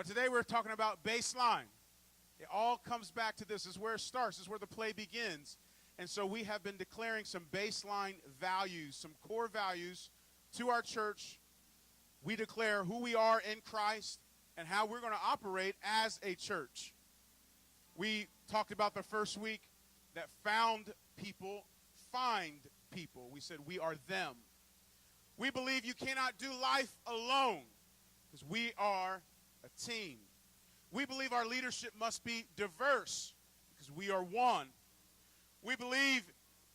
But today we're talking about baseline. It all comes back to this. This is where it starts. This is where the play begins. And so we have been declaring some baseline values, some core values to our church. We declare who we are in Christ and how we're going to operate as a church. We talked about the first week that found people find people. We said we are them. We believe you cannot do life alone because we are a team. We believe our leadership must be diverse because we are one. We believe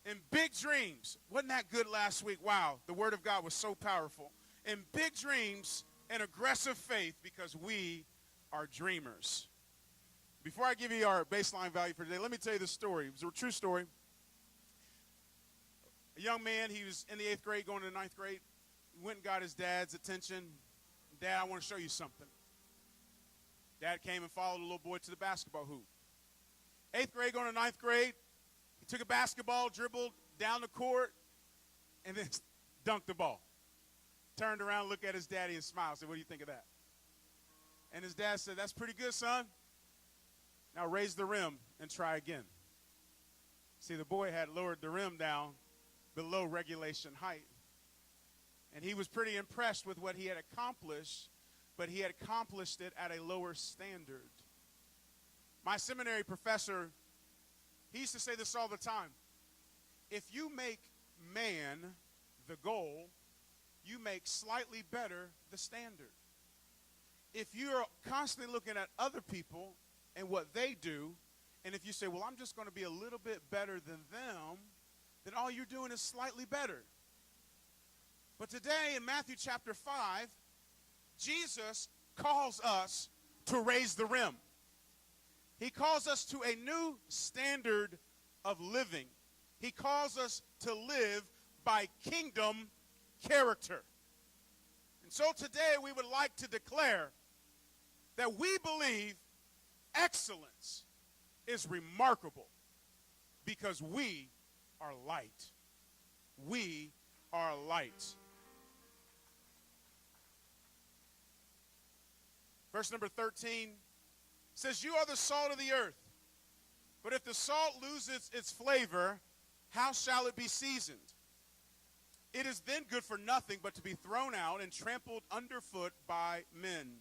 in big dreams. Wasn't that good last week? Wow, the Word of God was so powerful. In big dreams and aggressive faith because we are dreamers. Before I give you our baseline value for today, let me tell you this story. It was a true story. A young man, he was in the 8th grade going to the 9th grade. He went and got his dad's attention. Dad, I want to show you something. Dad came and followed the little boy to the basketball hoop. 8th grade going to 9th grade. He took a basketball, dribbled down the court, and then dunked the ball. Turned around, looked at his daddy, and smiled. Said, what do you think of that? And his dad said, that's pretty good, son. Now raise the rim and try again. See, the boy had lowered the rim down below regulation height. And he was pretty impressed with what he had accomplished, but he had accomplished it at a lower standard. My seminary professor, he used to say this all the time. If you make man the goal, you make slightly better the standard. If you're constantly looking at other people and what they do, and if you say, well, I'm just going to be a little bit better than them, then all you're doing is slightly better. But today in Matthew chapter 5, Jesus calls us to raise the rim. He calls us to a new standard of living. He calls us to live by kingdom character. And so today we would like to declare that we believe excellence is remarkable because we are light. We are light. Verse number 13 says, you are the salt of the earth. But if the salt loses its flavor, how shall it be seasoned? It is then good for nothing but to be thrown out and trampled underfoot by men.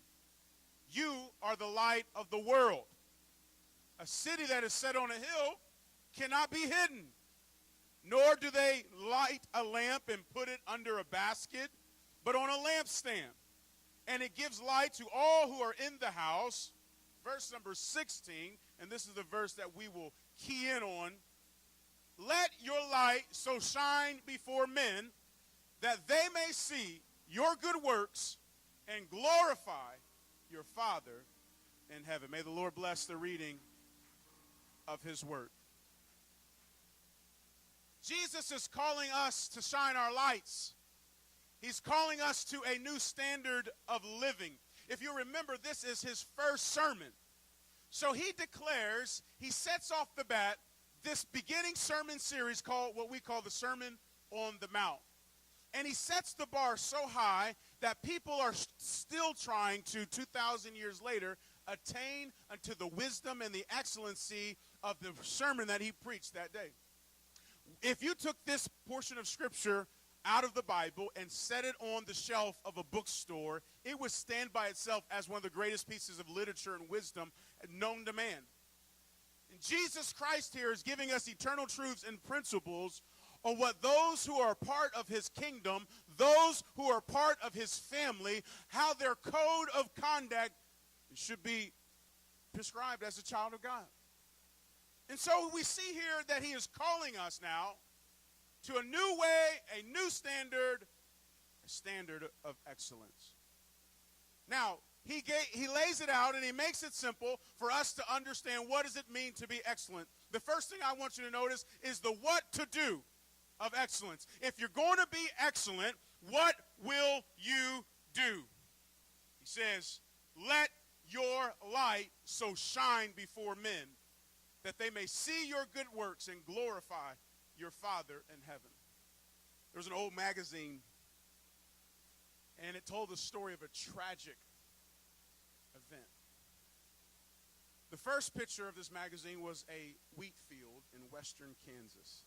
You are the light of the world. A city that is set on a hill cannot be hidden. Nor do they light a lamp and put it under a basket, but on a lampstand. And it gives light to all who are in the house. Verse number 16, and this is the verse that we will key in on. Let your light so shine before men that they may see your good works and glorify your Father in heaven. May the Lord bless the reading of his word. Jesus is calling us to shine our lights. He's calling us to a new standard of living. If you remember, this is his first sermon. So he declares, he sets off the bat this beginning sermon series called what we call the Sermon on the Mount. And he sets the bar so high that people are still trying to, 2,000 years later, attain unto the wisdom and the excellency of the sermon that he preached that day. If you took this portion of Scripture out of the Bible and set it on the shelf of a bookstore, it would stand by itself as one of the greatest pieces of literature and wisdom known to man. And Jesus Christ here is giving us eternal truths and principles on what those who are part of his kingdom, those who are part of his family, how their code of conduct should be prescribed as a child of God. And so we see here that he is calling us now to a new way, a new standard, a standard of excellence. Now, he lays it out and he makes it simple for us to understand what does it mean to be excellent. The first thing I want you to notice is the what to do of excellence. If you're going to be excellent, what will you do? He says, let your light so shine before men that they may see your good works and glorify your Father in heaven. There was an old magazine, and it told the story of a tragic event. The first picture of this magazine was a wheat field in western Kansas.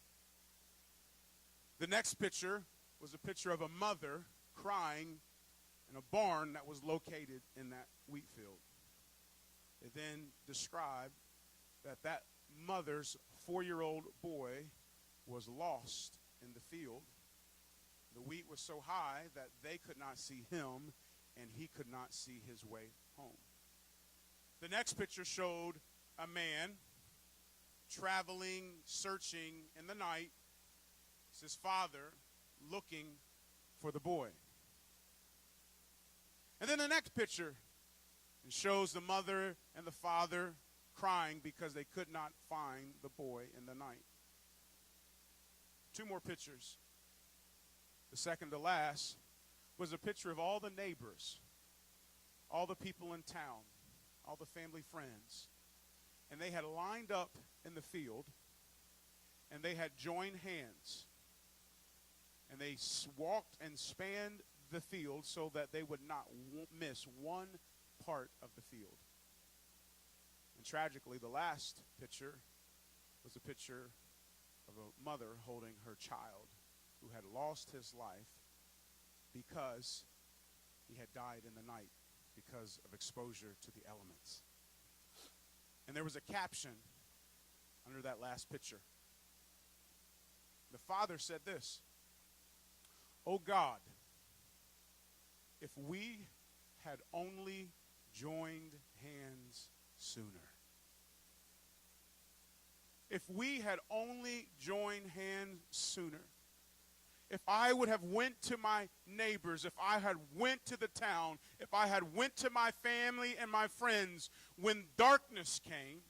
The next picture was a picture of a mother crying in a barn that was located in that wheat field. It then described that mother's 4-year-old boy was lost in the field. The wheat was so high that they could not see him, and he could not see his way home. The next picture showed a man traveling, searching in the night. It's his father looking for the boy. And then the next picture shows the mother and the father crying because they could not find the boy in the night. 2 more pictures. The second to last was a picture of all the neighbors, all the people in town, all the family friends. And they had lined up in the field, and they had joined hands. And they walked and spanned the field so that they would not miss one part of the field. And tragically, the last picture was a picture of a mother holding her child who had lost his life because he had died in the night because of exposure to the elements. And there was a caption under that last picture. The father said this: "Oh God, if we had only joined hands sooner. If we had only joined hands sooner. If I would have went to my neighbors, if I had went to the town, if I had went to my family and my friends when darkness came,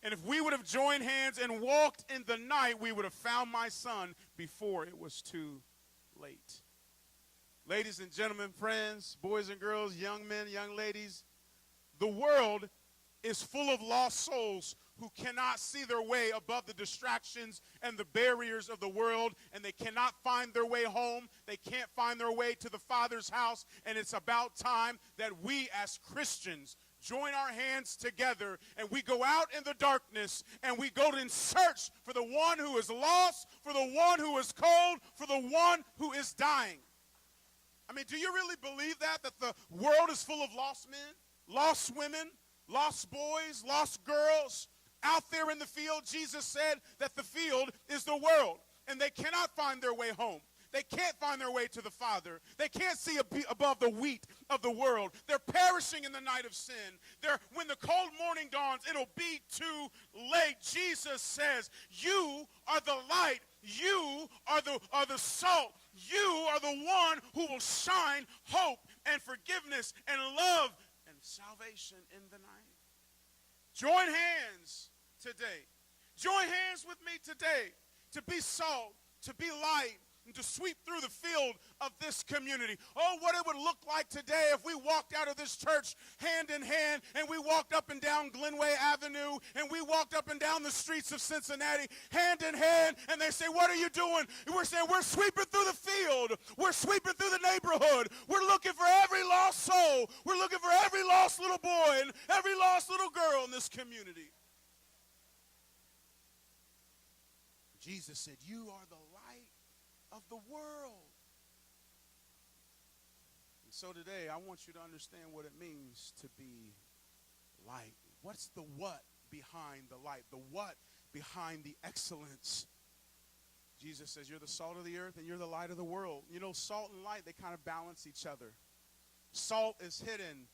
and if we would have joined hands and walked in the night, we would have found my son before it was too late." Ladies and gentlemen, friends, boys and girls, young men, young ladies, the world is full of lost souls who cannot see their way above the distractions and the barriers of the world, and they cannot find their way home. They can't find their way to the Father's house, and it's about time that we as Christians join our hands together and we go out in the darkness and we go in search for the one who is lost, for the one who is cold, for the one who is dying. I mean, do you really believe that the world is full of lost men, lost women, lost boys, lost girls out there in the field? Jesus said that the field is the world, and they cannot find their way home. They can't find their way to the Father. They can't see above the wheat of the world. They're perishing in the night of sin. When the cold morning dawns, it'll be too late. Jesus says, you are the light. You are the salt. You are the one who will shine hope and forgiveness and love and salvation in the night. Join hands today. Join hands with me today to be salt, to be light, and to sweep through the field of this community. Oh, what it would look like today if we walked out of this church hand in hand and we walked up and down Glenway Avenue and we walked up and down the streets of Cincinnati hand in hand, and they say, "What are you doing?" And we're saying, "We're sweeping through the field. We're sweeping through the neighborhood. We're looking for every lost soul. We're looking for every lost little boy and every lost little girl in this community." Jesus said, "You are the light of the world." And so today, I want you to understand what it means to be light. What's the what behind the light? The what behind the excellence? Jesus says, you're the salt of the earth and you're the light of the world. You know, salt and light, they kind of balance each other. Salt is hidden.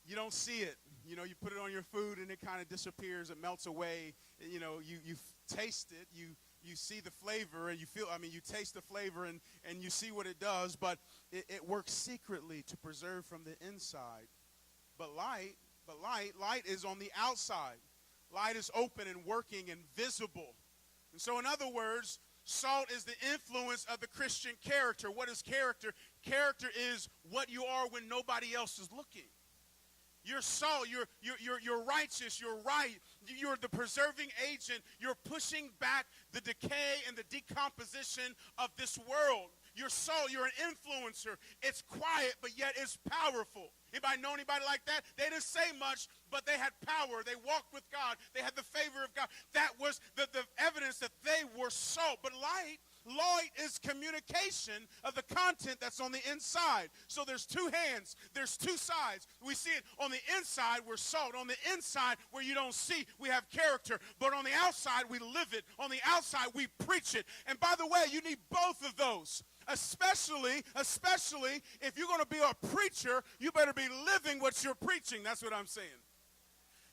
You don't see it. You know, you put it on your food and it kind of disappears. It melts away. You know, you taste it. You see the flavor and you taste the flavor and you see what it does, but it works secretly to preserve from the inside. But light is on the outside. Light is open and working and visible. And so in other words, salt is the influence of the Christian character. What is character? Character is what you are when nobody else is looking. You're salt, you're righteous, you're right, you're the preserving agent, you're pushing back the decay and the decomposition of this world. You're you're an influencer. It's quiet, but yet it's powerful. Anybody know anybody like that? They didn't say much, but they had power. They walked with God. They had the favor of God. That was the evidence that they were salt. But light is communication of the content that's on the inside. So there's two hands. There's two sides. We see it on the inside, we're salt. On the inside, where you don't see, we have character. But on the outside, we live it. On the outside, we preach it. And by the way, you need both of those. Especially if you're going to be a preacher, you better be living what you're preaching. That's what I'm saying.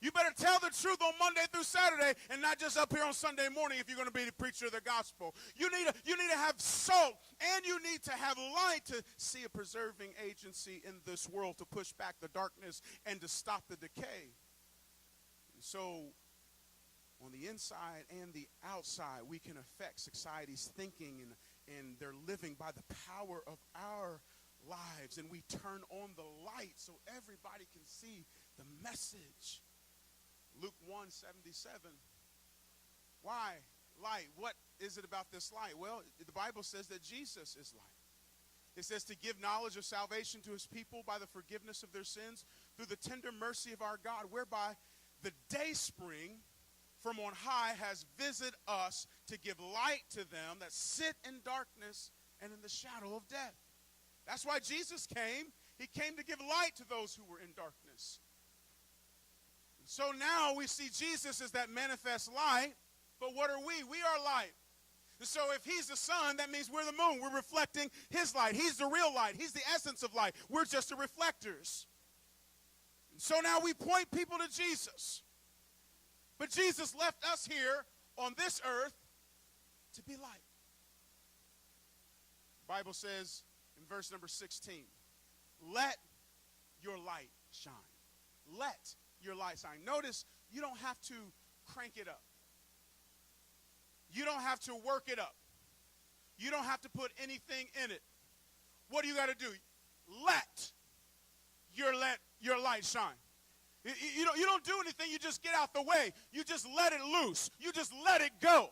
You better tell the truth on Monday through Saturday and not just up here on Sunday morning if you're going to be the preacher of the gospel. You need to have salt, and you need to have light to see a preserving agency in this world to push back the darkness and to stop the decay. And so on the inside and the outside, we can affect society's thinking and their living by the power of our lives. And we turn on the light so everybody can see the message. Luke 1:77. Why light? What is it about this light? Well, the Bible says that Jesus is light. It says to give knowledge of salvation to his people by the forgiveness of their sins through the tender mercy of our God, whereby the day spring from on high has visited us to give light to them that sit in darkness and in the shadow of death. That's why Jesus came. He came to give light to those who were in darkness. So now we see Jesus as that manifest light, but what are we? We are light. So if he's the sun, that means we're the moon. We're reflecting his light. He's the real light. He's the essence of light. We're just the reflectors. So now we point people to Jesus. But Jesus left us here on this earth to be light. The Bible says in verse number 16, let your light shine. Let your light shine. Notice you don't have to crank it up. You don't have to work it up. You don't have to put anything in it. What do you got to do? Let your light shine. You don't do anything. You just get out the way. You just let it loose. You just let it go.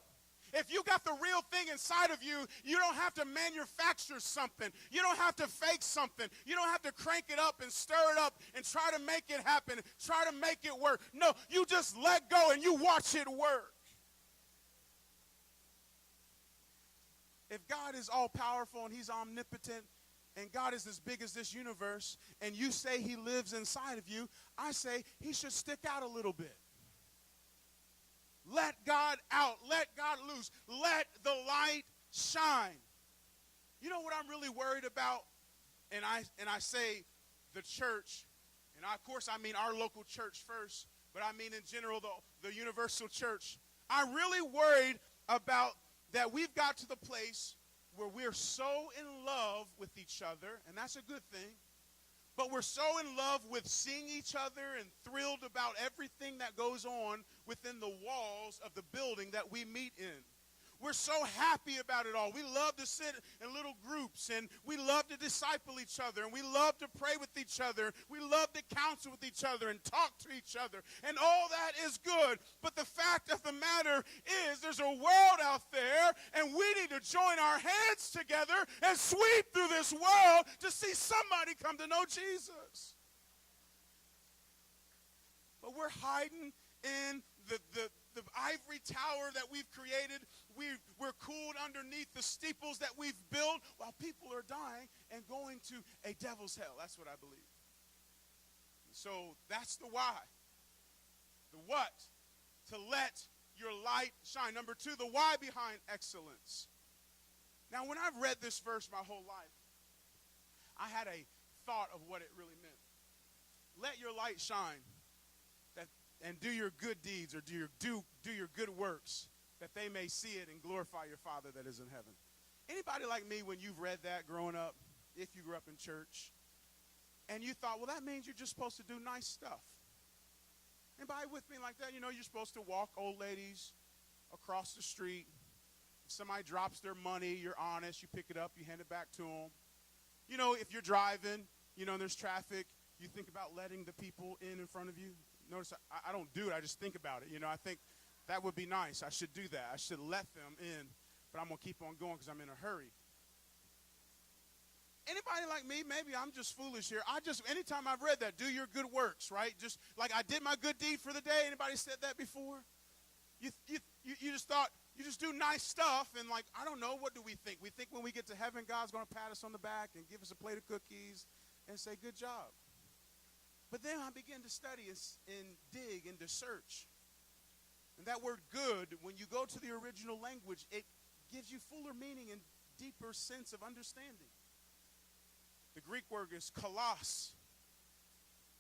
If you got the real thing inside of you, you don't have to manufacture something. You don't have to fake something. You don't have to crank it up and stir it up and try to make it happen, try to make it work. No, you just let go and you watch it work. If God is all-powerful and he's omnipotent and God is as big as this universe and you say he lives inside of you, I say he should stick out a little bit. Let God out. Let God loose. Let the light shine. You know what I'm really worried about? And I say the church, and of course I mean our local church first, but I mean in general the universal church. I'm really worried about that we've got to the place where we're so in love with each other, and that's a good thing, but we're so in love with seeing each other and thrilled about everything that goes on within the walls of the building that we meet in. We're so happy about it all. We love to sit in little groups, and we love to disciple each other, and we love to pray with each other. We love to counsel with each other and talk to each other, and all that is good. But the fact of the matter is there's a world out there, and we need to join our hands together and sweep through this world to see somebody come to know Jesus. But we're hiding in the ivory tower that we've created. We're cooled underneath the steeples that we've built while people are dying and going to a devil's hell. That's what I believe. So that's the why. The what? To let your light shine. Number two, the why behind excellence. Now, when I've read this verse my whole life, I had a thought of what it really meant. Let your light shine. And do your good deeds, or do your good works, that they may see it and glorify your Father that is in heaven. Anybody like me, when you've read that growing up, if you grew up in church, and you thought, well, that means you're just supposed to do nice stuff. Anybody with me like that? You know, you're supposed to walk old ladies across the street. If somebody drops their money, you're honest. You pick it up, you hand it back to them. You know, if you're driving, you know, and there's traffic, you think about letting the people in front of you. Notice I don't do it. I just think about it. You know, I think that would be nice. I should do that. I should let them in, but I'm going to keep on going because I'm in a hurry. Anybody like me, maybe I'm just foolish here. Anytime I've read that, do your good works, right? Just like I did my good deed for the day. Anybody said that before? You just thought, you just do nice stuff, and like, I don't know, what do we think? We think when we get to heaven, God's going to pat us on the back and give us a plate of cookies and say, good job. But then I began to study and dig and to search. And that word good, when you go to the original language, it gives you fuller meaning and deeper sense of understanding. The Greek word is kalos.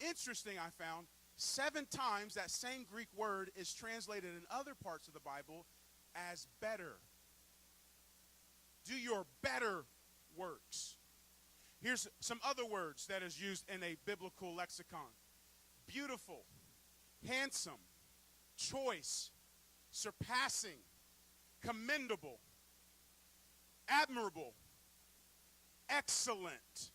Interesting, I found, 7 times that same Greek word is translated in other parts of the Bible as better. Do your better works. Here's some other words that is used in a biblical lexicon. Beautiful, handsome, choice, surpassing, commendable, admirable, excellent.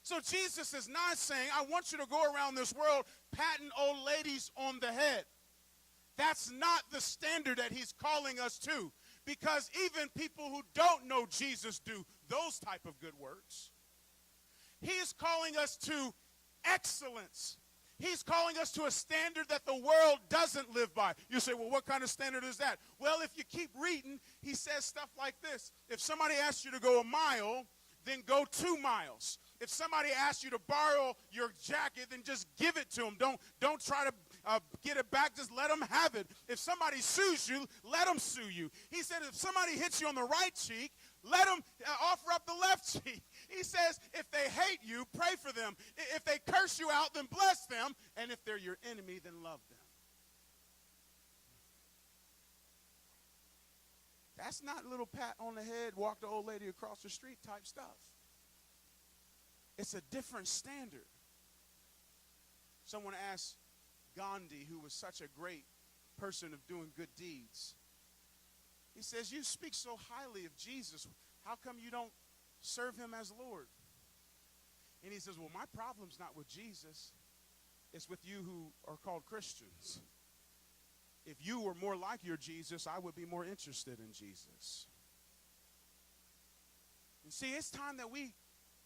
So Jesus is not saying, I want you to go around this world patting old ladies on the head. That's not the standard that he's calling us to, because even people who don't know Jesus do those type of good works. He is calling us to excellence. He's calling us to a standard that the world doesn't live by. You say, well, what kind of standard is that? Well, if you keep reading, he says stuff like this. If somebody asks you to go a mile, then go 2 miles. If somebody asks you to borrow your jacket, then just give it to them. Don't try to get it back. Just let them have it. If somebody sues you, let them sue you. He said if somebody hits you on the right cheek, let them offer up the left cheek. He says if they hate you, pray for them. If they curse you out, then bless them. And if they're your enemy, then love them. That's not little pat on the head, walk the old lady across the street type stuff. It's a different standard. Someone asked Gandhi, who was such a great person of doing good deeds. He says, you speak so highly of Jesus. How come you don't serve him as Lord? And he says, well, my problem's not with Jesus. It's with you who are called Christians. If you were more like your Jesus, I would be more interested in Jesus. And see, it's time that we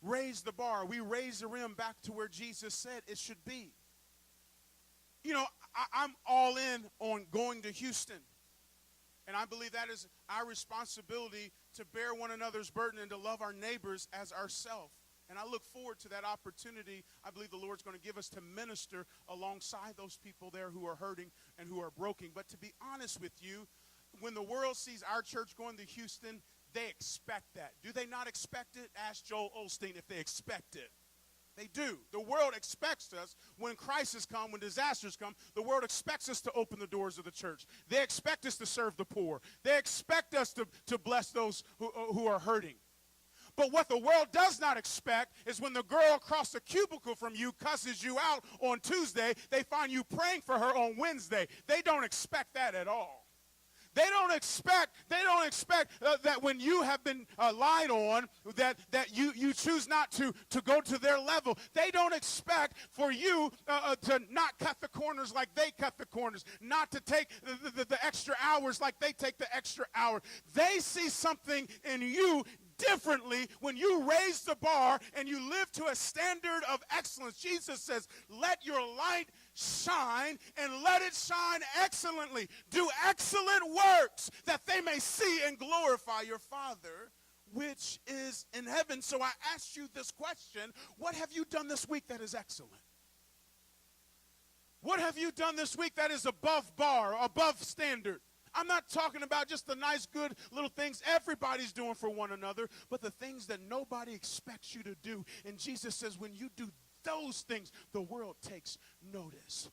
raise the bar. We raise the rim back to where Jesus said it should be. You know, I'm all in on going to Houston. And I believe that is our responsibility to bear one another's burden and to love our neighbors as ourselves. And I look forward to that opportunity. I believe the Lord's going to give us to minister alongside those people there who are hurting and who are broken. But to be honest with you, when the world sees our church going to Houston, they expect that. Do they not expect it? Ask Joel Osteen if they expect it. They do. The world expects us when crises come, when disasters come. The world expects us to open the doors of the church. They expect us to serve the poor. They expect us to bless those who are hurting. But what the world does not expect is when the girl across the cubicle from you cusses you out on Tuesday, they find you praying for her on Wednesday. They don't expect that at all. They don't expect that when you have been lied on, that you choose not to go to their level. They don't expect for you to not cut the corners like they cut the corners, not to take the extra hours like they take the extra hour. They see something in you differently when you raise the bar and you live to a standard of excellence. Jesus says, let your light shine and let it shine excellently. Do excellent works that they may see and glorify your Father which is in heaven. So I asked you this question: what have you done this week that is excellent? What have you done this week that is above bar, above standard? I'm not talking about just the nice, good little things everybody's doing for one another, but the things that nobody expects you to do. And Jesus says when you do those things, the world takes notice.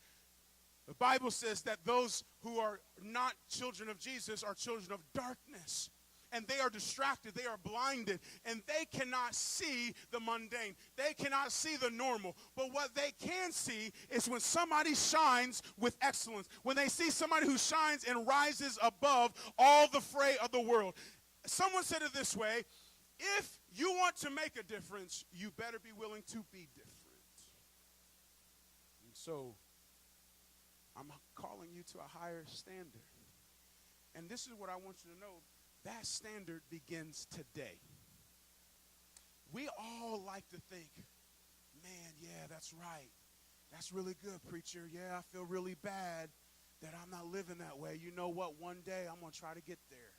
The Bible says that those who are not children of Jesus are children of darkness. And they are distracted, they are blinded, and they cannot see the mundane. They cannot see the normal. But what they can see is when somebody shines with excellence, when they see somebody who shines and rises above all the fray of the world. Someone said it this way: if you want to make a difference, you better be willing to be different. And so I'm calling you to a higher standard. And this is what I want you to know. That standard begins today. We all like to think, man, yeah, that's right. That's really good, preacher. Yeah, I feel really bad that I'm not living that way. You know what? One day I'm going to try to get there.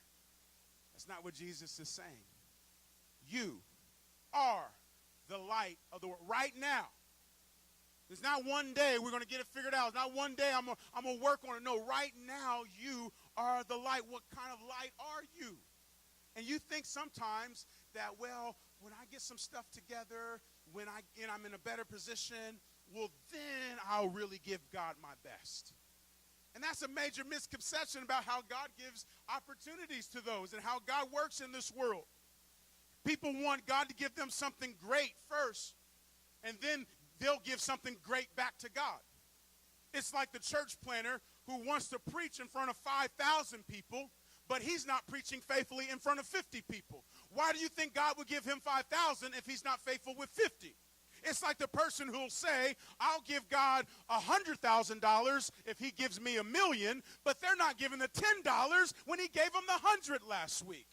That's not what Jesus is saying. You are the light of the world right now. There's not one day we're going to get it figured out. It's not one day I'm going to work on it. No, right now you are the light. What kind of light are you? And you think sometimes that, well, when I get some stuff together, when I'm in a better position, well, then I'll really give God my best. And that's a major misconception about how God gives opportunities to those and how God works in this world. People want God to give them something great first, and then they'll give something great back to God. It's like the church planter who wants to preach in front of 5,000 people, but he's not preaching faithfully in front of 50 people. Why do you think God would give him 5,000 if he's not faithful with 50? It's like the person who'll say, I'll give God $100,000 if he gives me $1 million, but they're not giving the $10 when he gave them the 100 last week.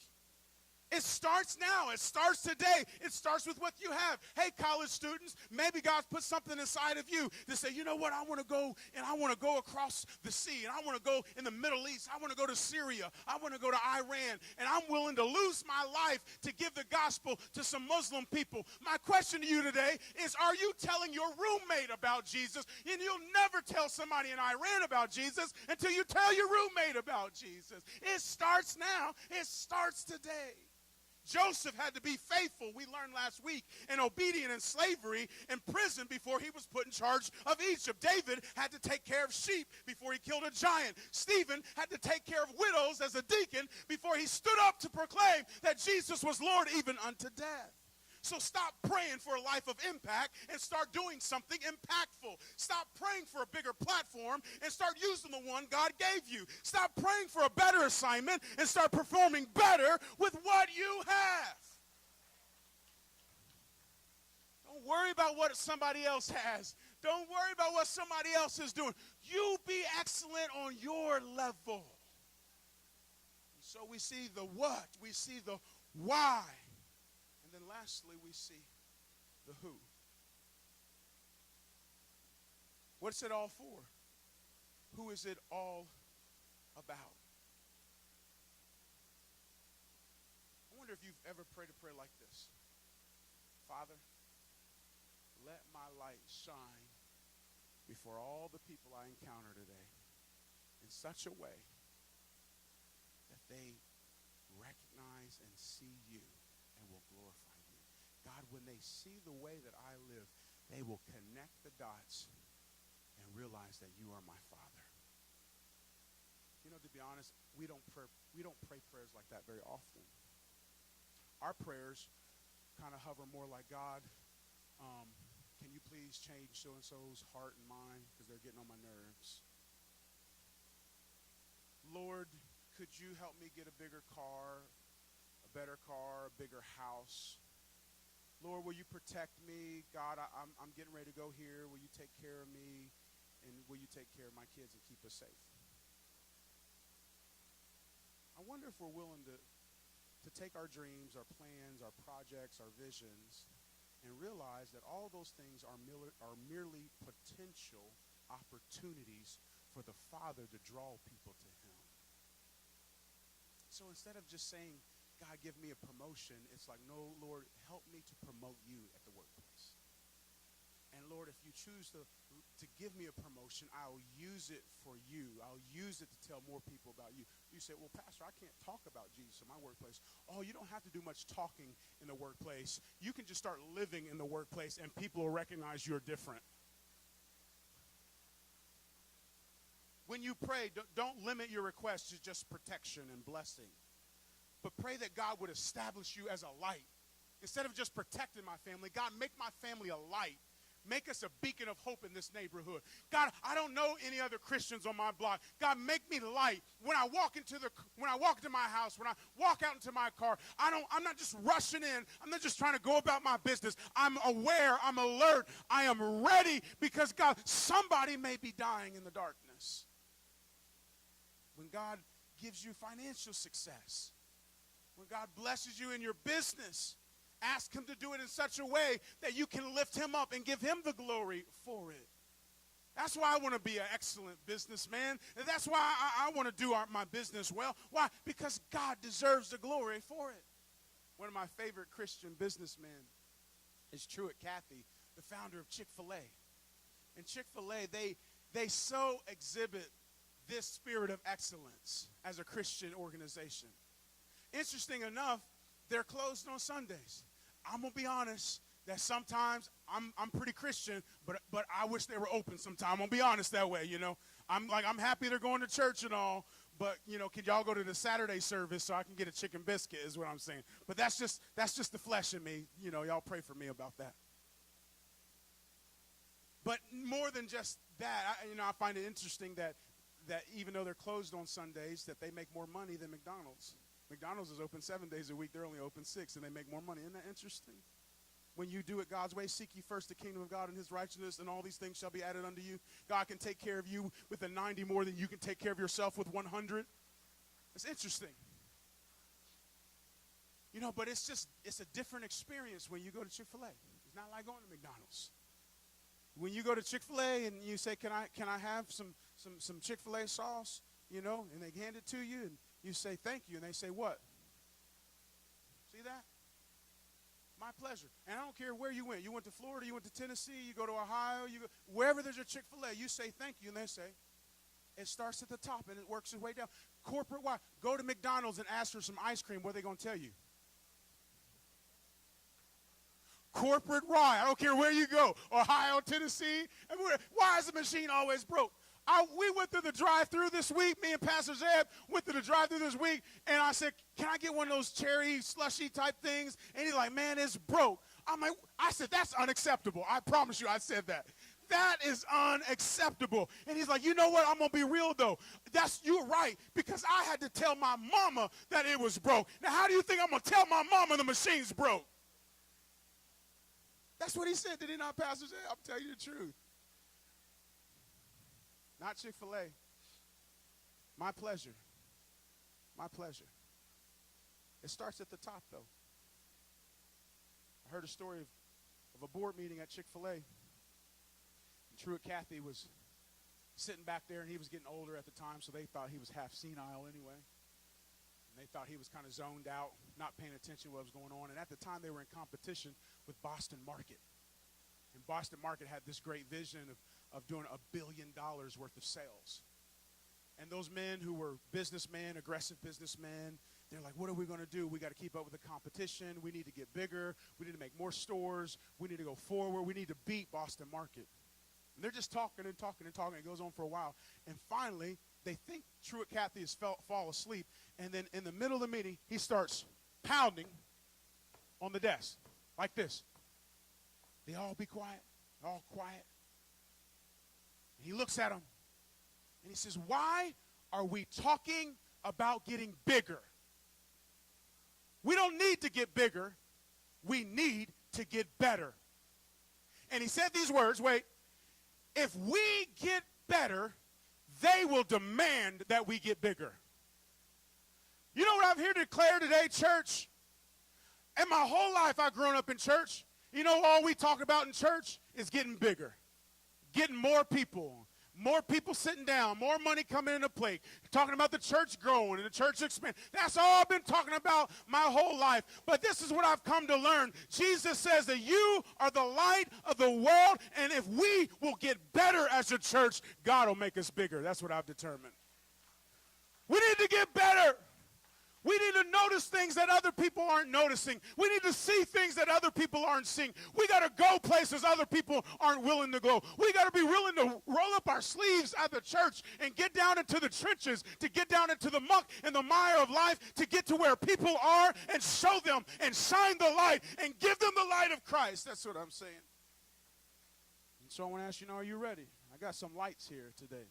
It starts now. It starts today. It starts with what you have. Hey, college students, maybe God's put something inside of you to say, you know what, I want to go, and I want to go across the sea, and I want to go in the Middle East. I want to go to Syria. I want to go to Iran, and I'm willing to lose my life to give the gospel to some Muslim people. My question to you today is, are you telling your roommate about Jesus? And you'll never tell somebody in Iran about Jesus until you tell your roommate about Jesus. It starts now. It starts today. Joseph had to be faithful, we learned last week, and obedient in slavery in prison before he was put in charge of Egypt. David had to take care of sheep before he killed a giant. Stephen had to take care of widows as a deacon before he stood up to proclaim that Jesus was Lord even unto death. So stop praying for a life of impact and start doing something impactful. Stop praying for a bigger platform and start using the one God gave you. Stop praying for a better assignment and start performing better with what you have. Don't worry about what somebody else has. Don't worry about what somebody else is doing. You be excellent on your level. So we see the what, we see the why. And then lastly, we see the who. What's it all for? Who is it all about? I wonder if you've ever prayed a prayer like this. Father, let my light shine before all the people I encounter today in such a way that they recognize and see you and will glorify you. God, when they see the way that I live, they will connect the dots and realize that you are my Father. You know, to be honest, we don't pray prayers like that very often. Our prayers kind of hover more like, God, can you please change so-and-so's heart and mind because they're getting on my nerves? Lord, could you help me get a bigger car, a better car, a bigger house? Lord, will you protect me? God, I'm getting ready to go here. Will you take care of me? And will you take care of my kids and keep us safe? I wonder if we're willing to take our dreams, our plans, our projects, our visions, and realize that all those things are merely potential opportunities for the Father to draw people to him. So instead of just saying, God, give me a promotion, it's like, no, Lord, help me to promote you at the workplace. And Lord, if you choose to give me a promotion, I'll use it for you. I'll use it to tell more people about you. You say, well, Pastor, I can't talk about Jesus in my workplace. Oh, you don't have to do much talking in the workplace. You can just start living in the workplace, and people will recognize you're different. When you pray, don't limit your request to just protection and blessing. But pray that God would establish you as a light. Instead of just protecting my family, God, make my family a light. Make us a beacon of hope in this neighborhood. God, I don't know any other Christians on my block. God, make me light. When I walk into my house, when I walk out into my car, I'm not just rushing in. I'm not just trying to go about my business. I'm aware. I'm alert. I am ready because, God, somebody may be dying in the darkness. When God gives you financial success, when God blesses you in your business, Ask him to do it in such a way that you can lift him up and give him the glory for it. That's why I want to be an excellent businessman. And that's why I want to do my business well. Why? Because God deserves the glory for it. One of my favorite Christian businessmen is Truett Cathy, the founder of Chick-fil-A. And Chick-fil-A, they so exhibit this spirit of excellence as a Christian organization. Interesting enough, they're closed on Sundays. I'm going to be honest that sometimes I'm pretty Christian, but I wish they were open sometime. I'm going to be honest that way, you know. I'm happy they're going to church and all, but, you know, could y'all go to the Saturday service so I can get a chicken biscuit is what I'm saying. But that's just the flesh in me. You know, y'all pray for me about that. But more than just that, I find it interesting that even though they're closed on Sundays, that they make more money than McDonald's. McDonald's is open 7 days a week. They're only open 6, and they make more money. Isn't that interesting? When you do it God's way, seek ye first the kingdom of God and his righteousness, and all these things shall be added unto you. God can take care of you with a 90 more than you can take care of yourself with 100. It's interesting. You know, but it's a different experience when you go to Chick-fil-A. It's not like going to McDonald's. When you go to Chick-fil-A and you say, can I have some Chick-fil-A sauce, you know, and they hand it to you, and you say, thank you, and they say, what? See that? My pleasure. And I don't care where you went. You went to Florida, you went to Tennessee, you go to Ohio, wherever there's a Chick-fil-A, you say thank you, and they say, it starts at the top, and it works its way down. Corporate-wide, go to McDonald's and ask for some ice cream. What are they going to tell you? Corporate-wide. I don't care where you go. Ohio, Tennessee. Why is the machine always broke? We went through the drive-thru this week. Me and Pastor Zeb went through the drive-thru this week, and I said, can I get one of those cherry slushy type things? And he's like, man, it's broke. I said, that's unacceptable. I promise you I said that. That is unacceptable. And he's like, you know what? I'm going to be real, though. You're right, because I had to tell my mama that it was broke. Now, how do you think I'm going to tell my mama the machine's broke? That's what he said, did he not, Pastor Zeb? I'm telling you the truth. Not Chick-fil-A. My pleasure. My pleasure. It starts at the top, though. I heard a story of a board meeting at Chick-fil-A. Truett Cathy was sitting back there, and he was getting older at the time, so they thought he was half senile anyway. And they thought he was kind of zoned out, not paying attention to what was going on. And at the time, they were in competition with Boston Market. And Boston Market had this great vision of doing $1 billion worth of sales. And those men who were businessmen, aggressive businessmen, they're like, what are we going to do? We got to keep up with the competition. We need to get bigger. We need to make more stores. We need to go forward. We need to beat Boston Market. And they're just talking and talking and talking. It goes on for a while. And finally, they think Truett Cathy has fall asleep. And then in the middle of the meeting, he starts pounding on the desk like this. They all be quiet. All quiet. And he looks at them, and he says, why are we talking about getting bigger? We don't need to get bigger. We need to get better. And he said these words, wait, if we get better, they will demand that we get bigger. You know what I'm here to declare today, church? And my whole life I've grown up in church. You know, all we talk about in church is getting bigger, getting more people sitting down, more money coming in the plate, talking about the church growing and the church expanding. That's all I've been talking about my whole life. But this is what I've come to learn. Jesus says that you are the light of the world, and if we will get better as a church, God will make us bigger. That's what I've determined. We need to get better. We need to notice things that other people aren't noticing. We need to see things that other people aren't seeing. We got to go places other people aren't willing to go. We got to be willing to roll up our sleeves at the church and get down into the trenches, to get down into the muck and the mire of life, to get to where people are and show them and shine the light and give them the light of Christ. That's what I'm saying. And so I want to ask you, are you ready? I got some lights here today.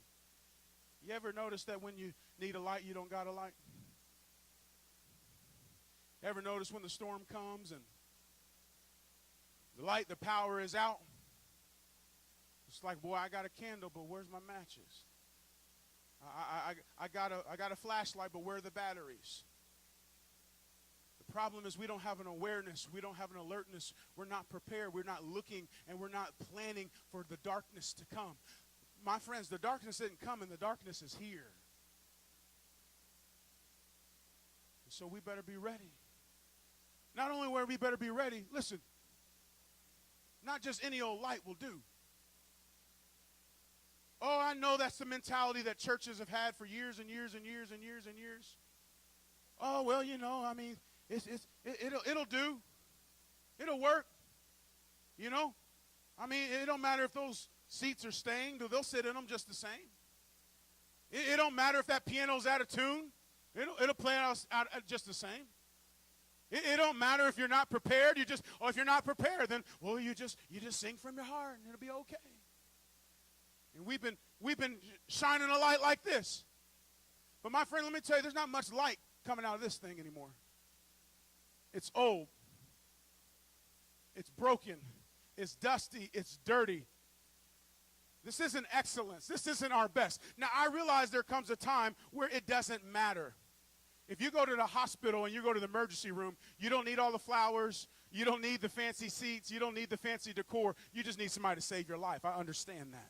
You ever notice that when you need a light, you don't got a light? Ever notice when the storm comes and the power is out? It's like, boy, I got a candle, but where's my matches? I got a flashlight, but where are the batteries? The problem is we don't have an awareness. We don't have an alertness. We're not prepared. We're not looking, and we're not planning for the darkness to come. My friends, the darkness didn't come, and the darkness is here. So we better be ready. Not only where we better be ready, listen, not just any old light will do. Oh, I know that's the mentality that churches have had for years and years and years and years and years. Oh, well, you know, I mean, it'll do. It'll work. You know? I mean, it don't matter if those seats are stained, or they'll sit in them just the same. It don't matter if that piano's out of tune. It'll play out just the same. It don't matter if you're not prepared. If you're not prepared, then, well, you just sing from your heart, and it'll be okay. And we've been shining a light like this. But my friend, let me tell you, there's not much light coming out of this thing anymore. It's old. It's broken. It's dusty. It's dirty. This isn't excellence. This isn't our best. Now, I realize there comes a time where it doesn't matter. If you go to the hospital and you go to the emergency room, you don't need all the flowers. You don't need the fancy seats. You don't need the fancy decor. You just need somebody to save your life. I understand that.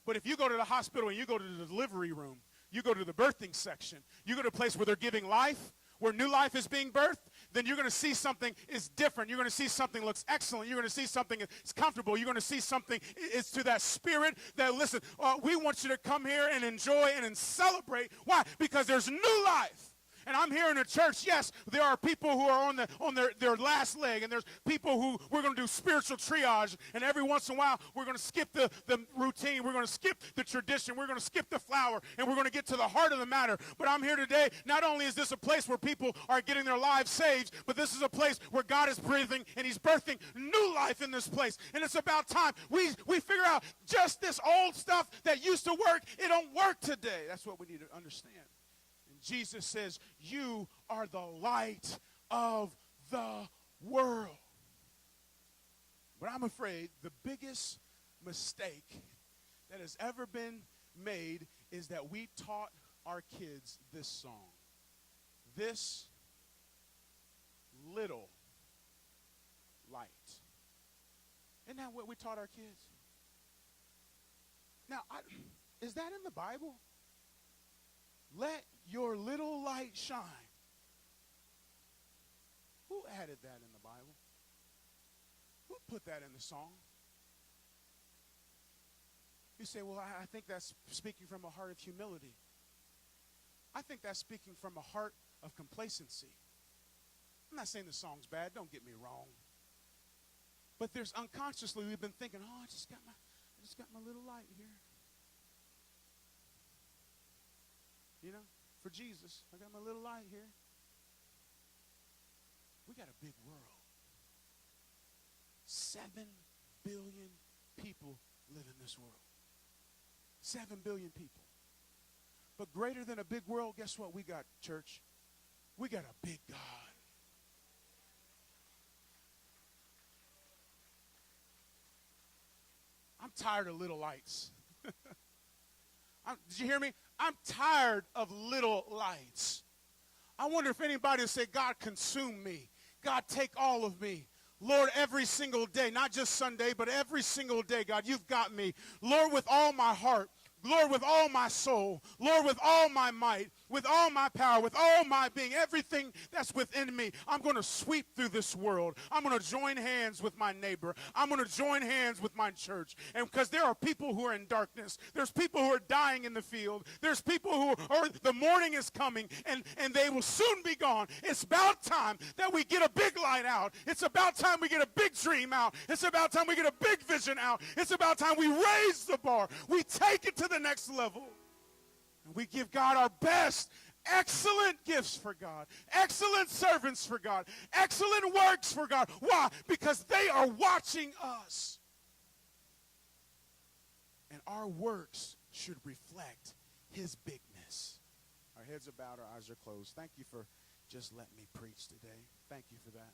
But if you go to the hospital and you go to the delivery room, you go to the birthing section, you go to a place where they're giving life, where new life is being birthed, then you're going to see something is different. You're going to see something looks excellent. You're going to see something is comfortable. You're going to see something is to that spirit that, listen, we want you to come here and enjoy and celebrate. Why? Because there's new life. And I'm here in a church, yes, there are people who are on their last leg, and there's people who we're going to do spiritual triage, and every once in a while we're going to skip the routine, we're going to skip the tradition, we're going to skip the flower, and we're going to get to the heart of the matter. But I'm here today, not only is this a place where people are getting their lives saved, but this is a place where God is breathing, and he's birthing new life in this place. And it's about time we figure out just this old stuff that used to work, it don't work today. That's what we need to understand. Jesus says, you are the light of the world. But I'm afraid the biggest mistake that has ever been made is that we taught our kids this song. This little light. Isn't that what we taught our kids? Now, is that in the Bible? Let your little light shine. Who added that in the Bible? Who put that in the song? You say, well, I think that's speaking from a heart of humility. I think that's speaking from a heart of complacency. I'm not saying the song's bad. Don't get me wrong. But there's unconsciously we've been thinking, oh, I just got my little light here. You know, for Jesus, I got my little light here. We got a big world. 7 billion people live in this world. 7 billion people. But greater than a big world, guess what we got, church? We got a big God. I'm tired of little lights. Did you hear me? I'm tired of little lights. I wonder if anybody will say, God, consume me. God, take all of me. Lord, every single day, not just Sunday, but every single day, God, you've got me. Lord, with all my heart. Lord, with all my soul. Lord, with all my might. With all my power. With all my being. Everything that's within me. I'm going to sweep through this world. I'm going to join hands with my neighbor. I'm going to join hands with my church. And because there are people who are in darkness. There's people who are dying in the field. There's people who are, the morning is coming and they will soon be gone. It's about time that we get a big light out. It's about time we get a big dream out. It's about time we get a big vision out. It's about time we raise the bar. We take it to the next level. And we give God our best, excellent gifts for God, excellent servants for God, excellent works for God. Why? Because they are watching us. And our works should reflect his bigness. Our heads are bowed, our eyes are closed. Thank you for just letting me preach today. Thank you for that.